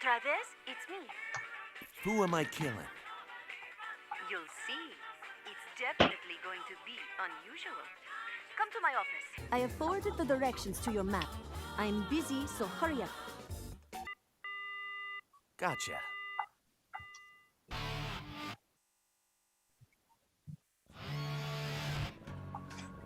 Travis, it's me. Who am I killing? You'll see. It's definitely going to be unusual. Come to my office. I have forwarded the directions to your map. I'm busy, so hurry up. Gotcha.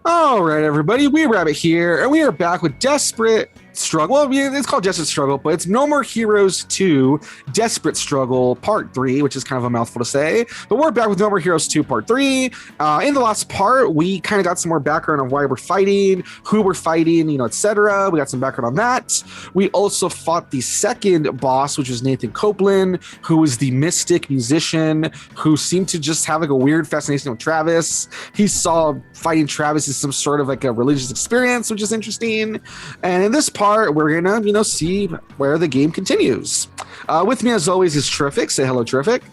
All right, everybody, Weeb Rabbit here, and we are back with Desperate Struggle. Well, it's called Desperate Struggle, but it's No More Heroes 2 Desperate Struggle Part 3, which is kind of a mouthful to say. But we're back with No More Heroes 2 Part 3. In the last part, we kind of got some more background on why we're fighting, who we're fighting, etc. We got some background on that. We also fought the second boss, which was Nathan Copeland, who was the mystic musician who seemed to just have like a weird fascination with Travis. He saw fighting Travis as some sort of like a religious experience, which is interesting. And in this part, we're gonna, see where the game continues. With me, as always, is Terrific. Say hello, Terrific.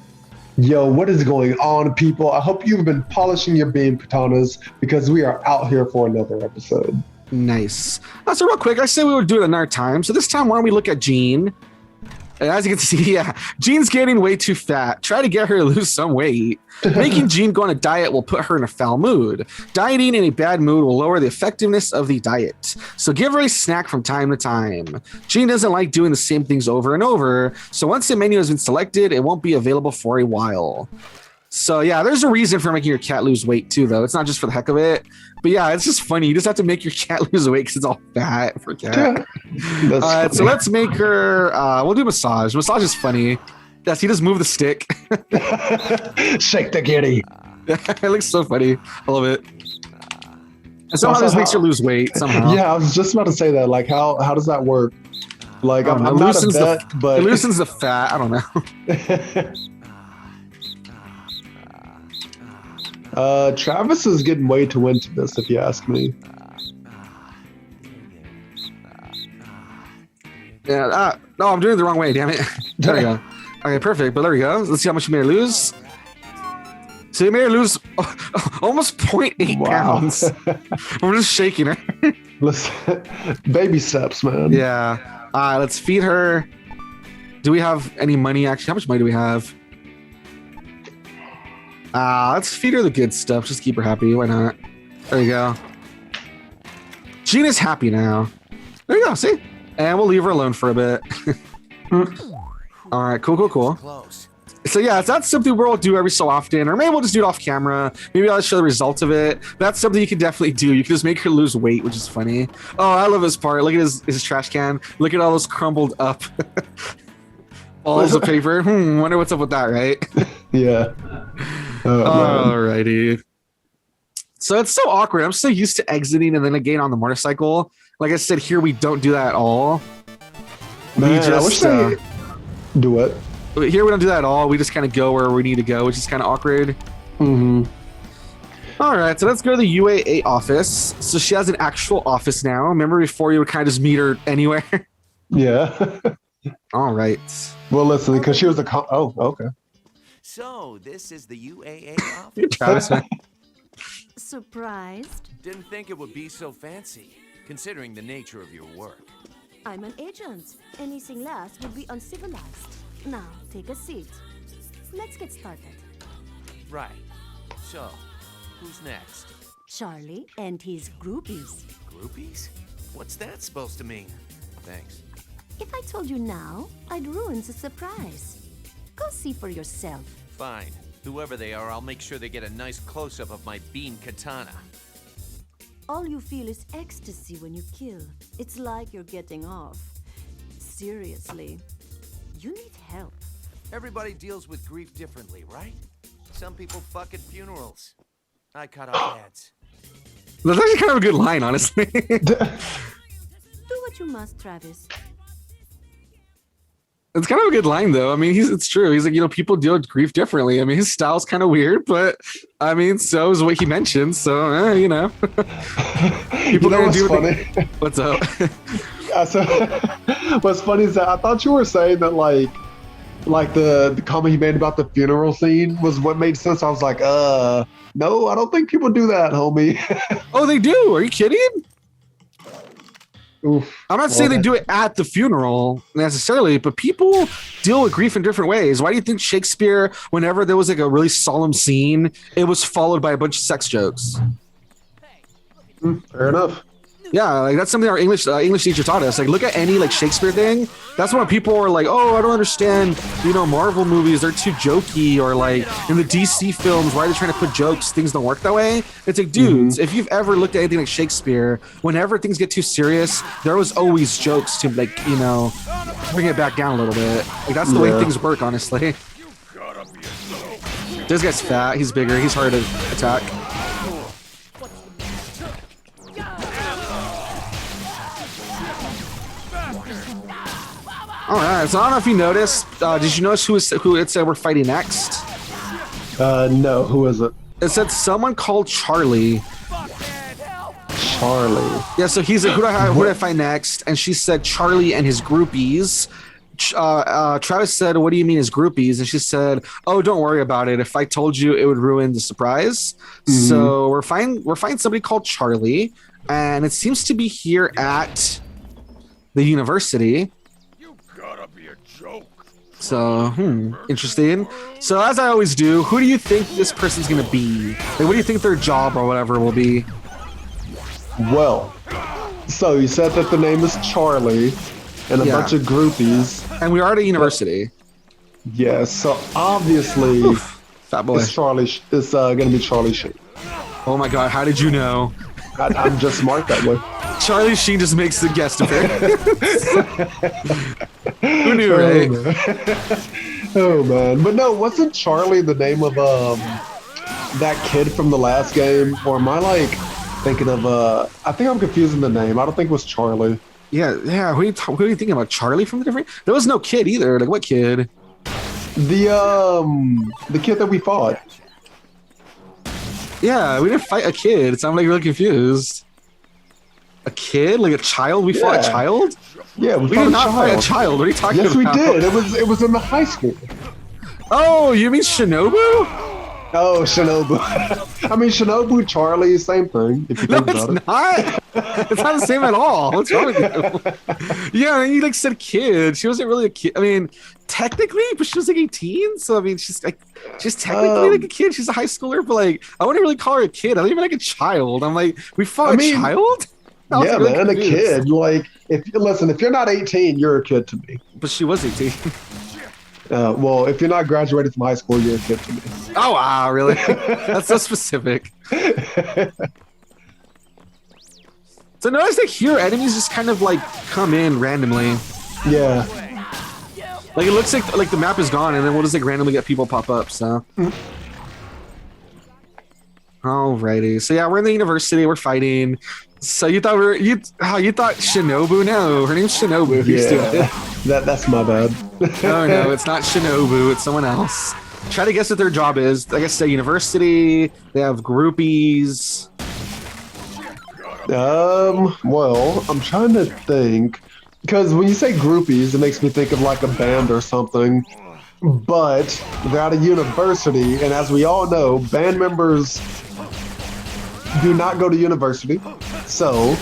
Yo, what is going on, people? I hope you've been polishing your beam katanas because we are out here for another episode. Nice. So real quick, I said we would do it another time. So this time, why don't we look at Jean? And as you can see, Jean's getting way too fat. Try to get her to lose some weight. Making Jean go on a diet will put her in a foul mood. Dieting in a bad mood will lower the effectiveness of the diet. So give her a snack from time to time. Jean doesn't like doing the same things over and over. So once the menu has been selected, it won't be available for a while. So yeah, there's a reason for making your cat lose weight too, though. It's not just for the heck of it. But yeah, it's just funny. You just have to make your cat lose weight because it's all fat for a cat. All right, so let's make her, we'll do massage. Massage is funny. Yes, he just move the stick. Shake the kitty. It looks so funny. I love it. And somehow this makes her lose weight somehow. Yeah, I was just about to say that. Like, how does that work? Like, I'm not a vet, but... It loosens the fat. I don't know. Travis is getting way too into this, if you ask me. Yeah, no, I'm doing it the wrong way, damn it. There we go. Okay, perfect, but there we go. Let's see how much you made her lose. So you made her lose almost 0.8 pounds. We're just shaking her. Listen, baby steps, man. Yeah. Let's feed her. Do we have any money, actually? How much money do we have? Let's feed her the good stuff. Just keep her happy. Why not? There you go. Gina's happy now. There you go. See? And we'll leave her alone for a bit. All right. Cool. So yeah, that's something we'll do every so often, or maybe we'll just do it off camera. Maybe I'll show the results of it. That's something you can definitely do. You can just make her lose weight, which is funny. Oh, I love this part. Look at his trash can. Look at all those crumbled up balls of paper. Wonder what's up with that, right? Yeah. Alrighty. So it's so awkward. I'm so used to exiting and then again on the motorcycle. Like I said, here we don't do that at all. Man, I wish they do it. Here we don't do that at all. We just kind of go where we need to go, which is kind of awkward. Mm-hmm. All right, so let's go to the UAA office. So she has an actual office now. Remember before you would kind of just meet her anywhere? Yeah. All right. Well, listen, because she was a... Oh, okay. So, this is the UAA You're office? Travis, man. Surprised? Didn't think it would be so fancy, considering the nature of your work. I'm an agent. Anything less would be uncivilized. Now, take a seat. Let's get started. Right. So, who's next? Charlie and his groupies. Groupies? What's that supposed to mean? Thanks. If I told you now, I'd ruin the surprise. Go see for yourself. Fine. Whoever they are, I'll make sure they get a nice close-up of my beam katana. All you feel is ecstasy when you kill. It's like you're getting off. Seriously. You need help. Everybody deals with grief differently, right? Some people fuck at funerals. I cut off heads. That's actually kind of a good line, honestly. Do what you must, Travis. It's kind of a good line, though. I mean, it's true. He's like, people deal with grief differently. I mean, his style's kind of weird, but I mean, so is what he mentioned. So, people know what's funny? What's up? So, what's funny is that I thought you were saying that like the comment he made about the funeral scene was what made sense. I was like, no, I don't think people do that, homie. Oh, they do. Are you kidding? Oof. I'm not saying they do it at the funeral necessarily, but people deal with grief in different ways. Why do you think Shakespeare, whenever there was like a really solemn scene, it was followed by a bunch of sex jokes? Fair enough. Yeah, like that's something our English teacher taught us. Like, look at any like Shakespeare thing. That's when people are like, "Oh, I don't understand. Marvel movies, they're too jokey." Or like in the DC films, why are they trying to put jokes? Things don't work that way. It's like, dudes, if you've ever looked at anything like Shakespeare, whenever things get too serious, there was always jokes to like bring it back down a little bit. Like that's the way things work, honestly. This guy's fat. He's bigger. He's hard to attack. All right, so I don't know if you noticed. Did you notice who it said we're fighting next? No. Who is it? It said someone called Charlie. Charlie. Yeah, so he's like, who do I fight next? And she said Charlie and his groupies. Travis said, "What do you mean his groupies?" And she said, "Oh, don't worry about it. If I told you, it would ruin the surprise." So we're fighting somebody called Charlie, and it seems to be here at the university. So, interesting. So as I always do, who do you think this person's gonna be? Like, what do you think their job or whatever will be? Well, so you said that the name is Charlie and a bunch of groupies. And we are at a university. Yeah, so obviously Fat boy. it's gonna be Charlie Sheen. Oh my god, how did you know? I'm just smart that way. Charlie Sheen just makes the guest appearance. Who knew, right? Oh man, but no, wasn't Charlie the name of that kid from the last game? Or am I like thinking of I think I'm confusing the name. I don't think it was Charlie. Yeah. Who are you thinking about? Charlie from the different? There was no kid either. Like what kid? The kid that we fought. Yeah, we didn't fight a kid. So I'm like really confused. A kid? Like a child? We fought a child? Yeah, we did not fight a child. What are you talking about? Yes, we did. It was in the high school. Oh, you mean Shinobu? Oh, Shinobu. I mean, Shinobu, Charlie, same thing. If you think about it. Not. It's not the same at all. What's wrong with you? Yeah, you like said kid. She wasn't really a kid. I mean, technically, but she was like 18. So I mean, she's technically like a kid. She's a high schooler, but like I wouldn't really call her a kid. I don't even like a child. I'm like, we fought a child. Yeah, really man, confused. A kid. Like, if you're not 18, you're a kid to me. But she was 18. Well, if you're not graduated from high school, you're a kid to me. Oh wow, really? That's so specific. So notice that here enemies just kind of like come in randomly. Yeah. Like it looks like the map is gone, and then we'll just like randomly get people pop up. So. Alrighty. So yeah, we're in the university. We're fighting. So you thought you thought Shinobu? No, her name's Shinobu. Yeah. That's my bad. No, it's not Shinobu. It's someone else. Try to guess what their job is. Like I said, university. They have groupies. Well, I'm trying to think, because when you say groupies, it makes me think of like a band or something. But they're at a university, and as we all know, band members do not go to university. So.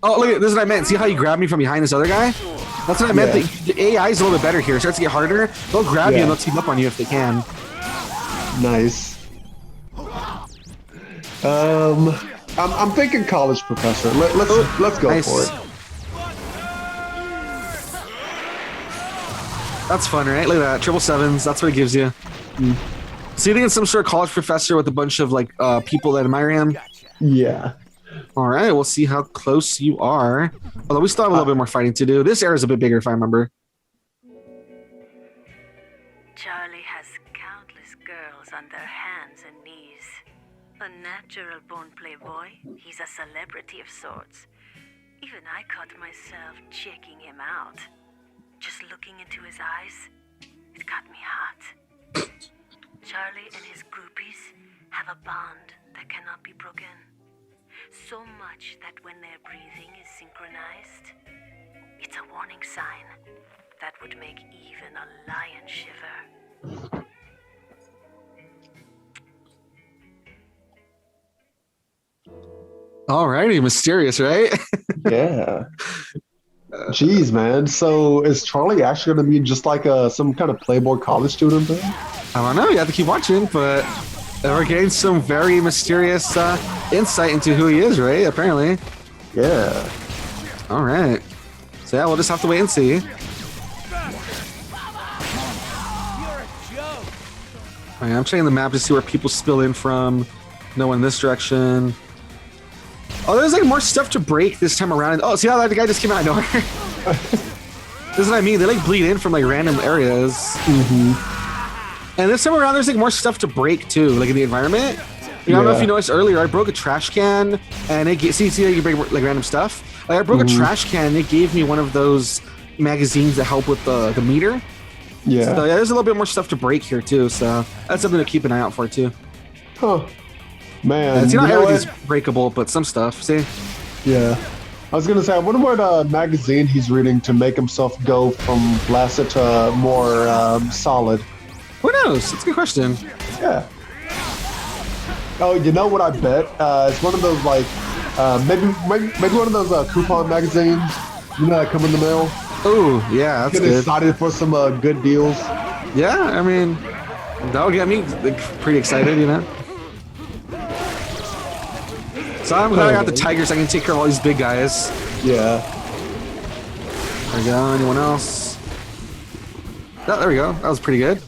Oh, look, this is what I meant. See how you grabbed me from behind this other guy? That's what I meant. The AI is a little bit better here. It starts to get harder. They'll grab you and they'll team up on you if they can. Nice. I'm thinking college professor. Let's go for it. That's fun, right? Look at that. 777s. That's what it gives you. So you think it's some sort of college professor with a bunch of like people that admire him? Yeah. All right, we'll see how close you are. Although we still have a little bit more fighting to do. This area is a bit bigger, if I remember. Charlie has countless girls on their hands and knees. A natural-born playboy, he's a celebrity of sorts. Even I caught myself checking him out. Just looking into his eyes, it got me hot. Charlie and his groupies have a bond that cannot be broken. So much that when their breathing is synchronized, it's a warning sign that would make even a lion shiver. Alrighty, mysterious, right? Yeah. Jeez, man. So is Charlie actually going to be just like some kind of Playboy college student then? I don't know. You have to keep watching, but we're getting some very mysterious insight into who he is, right? Apparently. Yeah. All right. So yeah, we'll just have to wait and see. All right, I'm checking the map to see where people spill in from. No one in this direction. Oh, there's like more stuff to break this time around. Oh, see how that guy just came out of nowhere? This is what I mean. They like bleed in from like random areas. Mm-hmm. And this time around, there's like more stuff to break too, like in the environment. I don't know if you noticed earlier, I broke a trash can, and it see how you break like random stuff. Like, I broke a trash can, and it gave me one of those magazines that help with the meter. Yeah. So yeah, there's a little bit more stuff to break here too. So that's something to keep an eye out for too. Huh. Man. It's not everything's breakable, but some stuff. See? Yeah. I was gonna say, I wonder what magazine he's reading to make himself go from blasted to more solid. Who knows? It's a good question. Yeah. Oh, you know what I bet? It's one of those like, maybe one of those coupon magazines, you know, that come in the mail. Oh, yeah, that's Get good. excited for some good deals. Yeah, I mean, that'll get me like, pretty excited, you know. So I'm glad I got the Tigers. I can take care of all these big guys. Yeah. There we go. Anyone else? Oh, there we go. That was pretty good.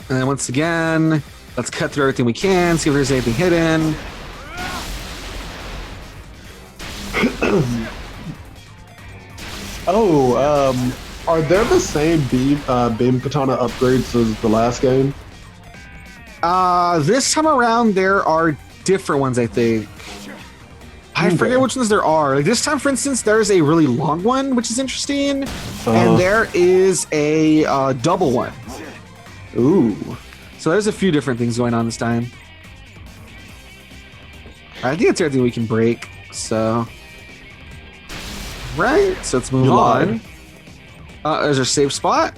And then once again, let's cut through everything we can, see if there's anything hidden. Are there the same beam katana upgrades as the last game? This time around, there are different ones, I think. I forget which ones there are. Like this time, for instance, there's a really long one, which is interesting, and there is a double one. Ooh. So there's a few different things going on this time. I think it's everything we can break. So, right. So let's move on. There's our safe spot.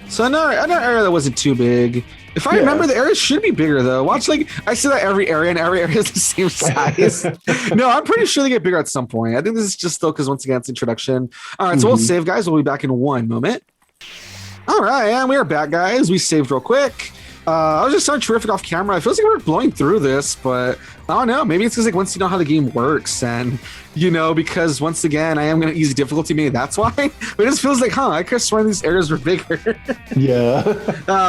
So another area that wasn't too big. If I remember, the area should be bigger though. Watch, like I see that every area, and every area is the same size. No, I'm pretty sure they get bigger at some point. I think this is just still because once again it's introduction. All right, so we'll save, guys. We'll be back in one moment. All right, and we are back, guys. We saved real quick. I was just so terrific off camera. It feels like we're blowing through this, but I don't know. Maybe it's because like once you know how the game works, and you know, because once again I am going to easy difficulty. Maybe that's why. But it just feels like, I could have sworn these areas were bigger. Yeah.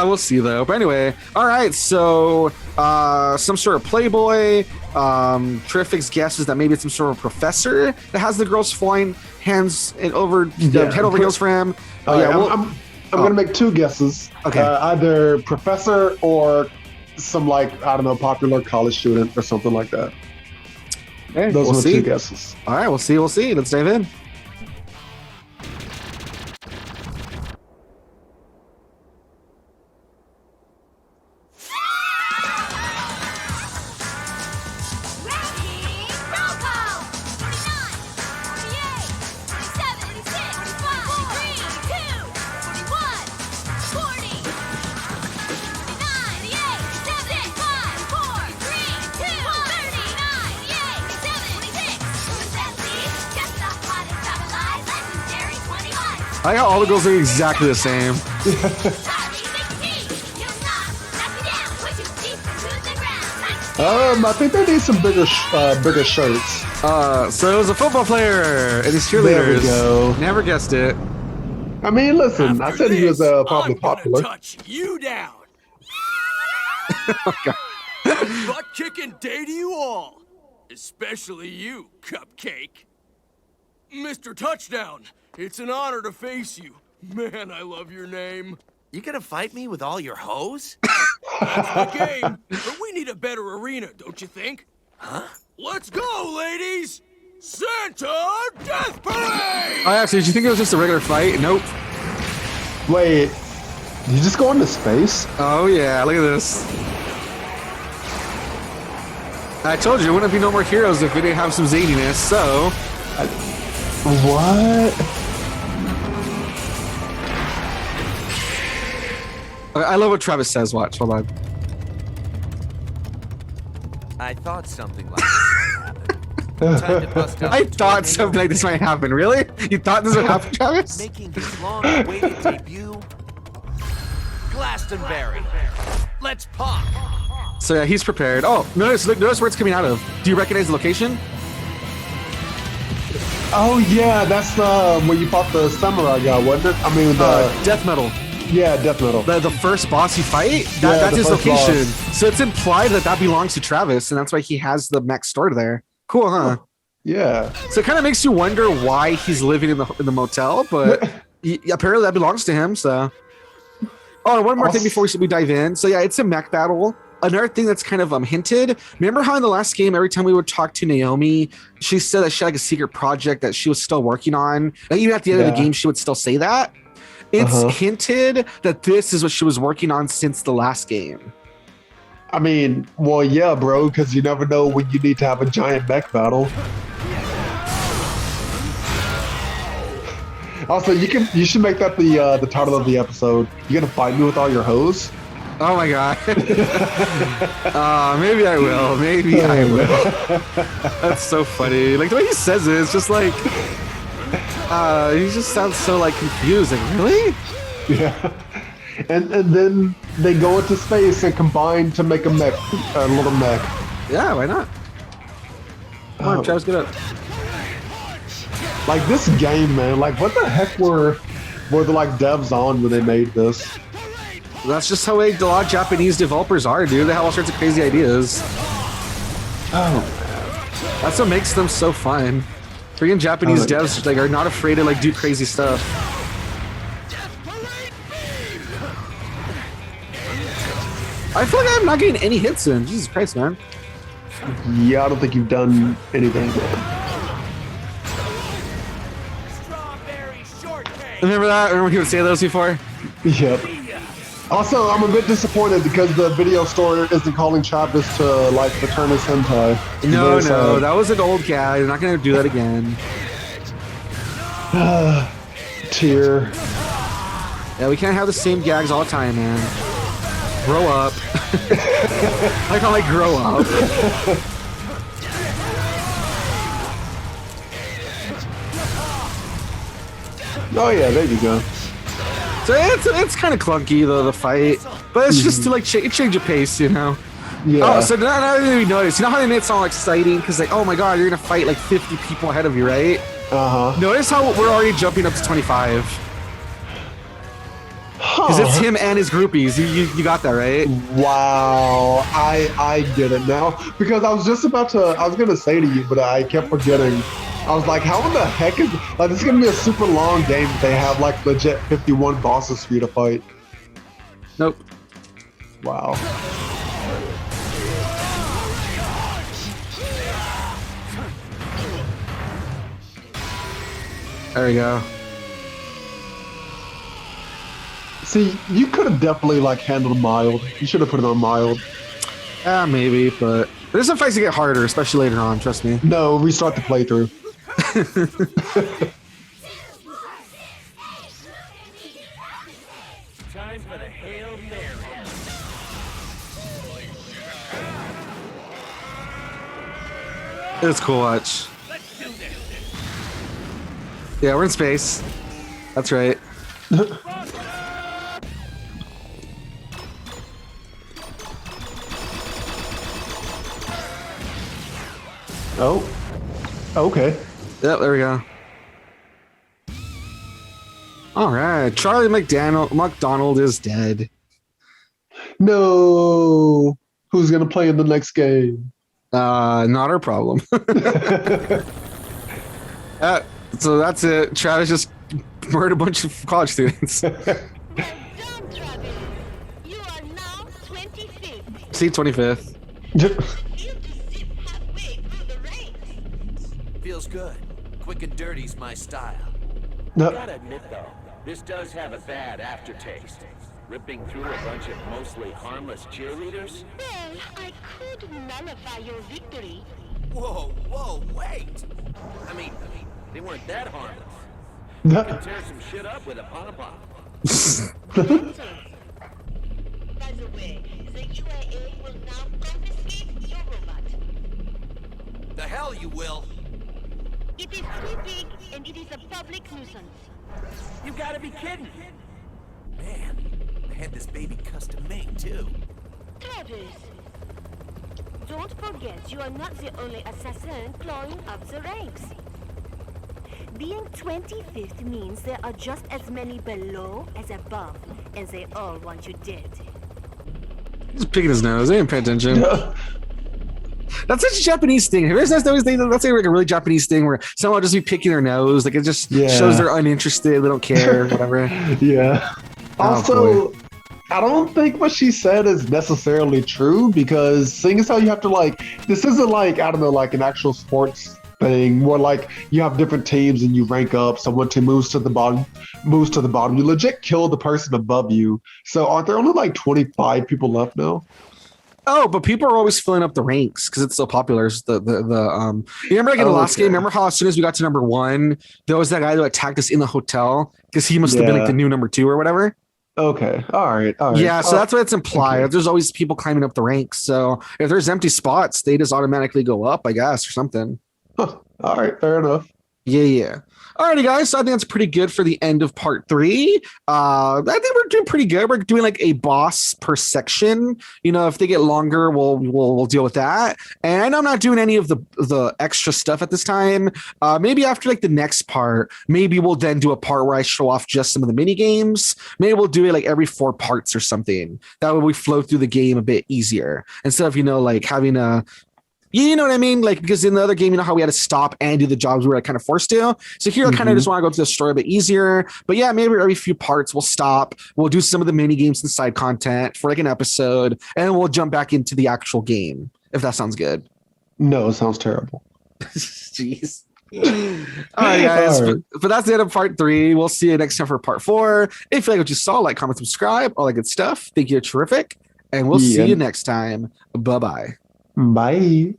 We'll see though. But anyway, all right. So some sort of Playboy. Terrific's guess is that maybe it's some sort of professor that has the girls flying hands and over head over heels for him. I'm gonna make two guesses. Okay. Either professor or some like, I don't know, popular college student or something like that. Okay, Those we'll are see. two guesses. All right, we'll see. Let's dive in. I got all the girls are exactly the same. I think they need some bigger shirts. So it was a football player and his cheerleaders. There we go. Never guessed it. I mean, listen, I said he was probably popular. Touch you down. Oh, God. Butt kicking day to you all, especially you, Cupcake. Mr. Touchdown, it's an honor to face you. Man, I love your name. You gonna fight me with all your hoes? That's the game, but we need a better arena, don't you think? Huh? Let's go, ladies! Santa Death Parade! Actually, did you think it was just a regular fight? Nope. Wait, did you just go into space? Oh yeah, look at this. I told you, it wouldn't be no more heroes if we didn't have some zaniness, so... What? I love what Travis says. Watch, hold on. I thought something like that. Time to bust out I the thought tornado. something like this might happen. Really? You thought this would happen, Travis? Making his long-awaited debut, Glastonbury. Let's pop. So yeah, he's prepared. Oh, notice where it's coming out of. Do you recognize the location? Oh yeah, that's where you fought the samurai guy, wasn't it? I mean, Death Metal. yeah, death metal. The first boss you fight, Yeah, that's the his first location. boss. So it's implied that belongs to Travis, and that's why he has the mech stored there. Cool, huh? Yeah. So it kind of makes you wonder why he's living in the motel, but apparently that belongs to him. So, oh, and one more thing before we dive in. So yeah, it's a mech battle. Another thing that's kind of hinted. Remember how in the last game, every time we would talk to Naomi, she said that she had like a secret project that she was still working on. And even at the end of the game, she would still say that. It's hinted that this is what she was working on since the last game. I mean, well, yeah, bro, because you never know when you need to have a giant mech battle. Also, you should make that the title of the episode. You gonna fight me with all your hoes? Oh my god. Maybe I will. Maybe I will. That's so funny. Like the way he says it, it's just like he just sounds so like confused. Like, really? Yeah. And then they go into space and combine to make a little mech. Yeah, why not? Come on, Travis, get up. Like this game, man. Like what the heck were the like devs on when they made this? That's just how a lot of Japanese developers are, dude. They have all sorts of crazy ideas. Oh, That's what makes them so fun. Freaking Japanese devs like are not afraid to like do crazy stuff. I feel like I'm not getting any hits in. Jesus Christ, man. yeah, I don't think you've done anything. Remember that? Remember he would say those before? Yep. Also, I'm a bit disappointed because the video store isn't calling Travis to like return his hentai. No, that was an old guy. You're not gonna do that again. Tear. Yeah, we can't have the same gags all the time, man. Grow up. I call like grow up. Oh yeah, there you go. So it's kind of clunky the fight, but it's just to like change of pace, you know. Yeah. Oh, so now we notice. You know how they made it sound exciting because like, oh my god, you're gonna fight like 50 people ahead of you, right? Notice how we're already jumping up to 25. Because it's him and his groupies. You got that, right? Wow, I get it now. Because I was gonna say to you, but I kept forgetting. I was like, how in the heck is like this is gonna be a super long game if they have like legit 51 bosses for you to fight. Nope. Wow. There we go. See, you could have definitely like handled mild. You should have put it on mild. Maybe, but there's some fights that get harder, especially later on. Trust me. No, restart the playthrough. Time for the Hail Mary. It's cool watch. Let's do this. Yeah, we're in space. That's right. Oh. Okay. Yep, there we go. All right, Charlie MacDonald is dead. No. Who's gonna play in the next game? Not our problem. So that's it. Travis just murdered a bunch of college students. Well done, Travis. You are now 25th. See, 25th. You just sit halfway through the race. Feels good. Quick and dirty's my style. No. Gotta admit though, this does have a bad aftertaste. Ripping through a bunch of mostly harmless cheerleaders? Well, I could nullify your victory. Whoa, wait! I mean, they weren't that harmless. No. Tear some shit up with a pom-pom. By the way, the UAA will now confiscate your robot. The hell you will. It is too big and it is a public nuisance. You gotta be kidding. Man, I had this baby custom made too. Travis, don't forget you are not the only assassin clawing up the ranks. Being 25th means there are just as many below as above, and they all want you dead. He's picking his nose. They didn't pay attention. That's such a Japanese thing. Have you ever noticed that's like a really Japanese thing where someone will just be picking their nose, like it just shows they're uninterested, they don't care, whatever. Yeah. Also, I don't think what she said is necessarily true because seeing as how you have to like, this isn't like, I don't know, like an actual sports thing where like you have different teams and you rank up. So one team moves to the bottom. You legit kill the person above you. So aren't there only like 25 people left now? Oh, but people are always filling up the ranks because it's so popular. It's you remember like in the last game, remember how as soon as we got to number 1, there was that guy who attacked us in the hotel because he must have been like the new number 2 or whatever. Okay. All right. Yeah, so that's what it's implied. Okay. There's always people climbing up the ranks. So if there's empty spots, they just automatically go up, I guess, or something. Huh. All right, fair enough. Yeah. Alrighty, guys. So I think that's pretty good for the end of part 3. I think we're doing pretty good. We're doing like a boss per section. You know, if they get longer, we'll deal with that. And I know I'm not doing any of the extra stuff at this time. Maybe after like the next part, maybe we'll then do a part where I show off just some of the mini games. Maybe we'll do it like every 4 parts or something. That way we flow through the game a bit easier instead of like having a. You know what I mean? Like, because in the other game, you know how we had to stop and do the jobs we were like, kind of forced to. So here I kind of just want to go through the story a bit easier. But yeah, maybe every few parts we'll stop. We'll do some of the mini games and side content for like an episode, and then we'll jump back into the actual game, if that sounds good. No, it sounds terrible. Jeez. All right, guys. All right. But that's the end of part 3. We'll see you next time for part 4. If you like what you saw, like, comment, subscribe, all that good stuff. Think you're terrific. And we'll see you next time. Bye-bye. Bye.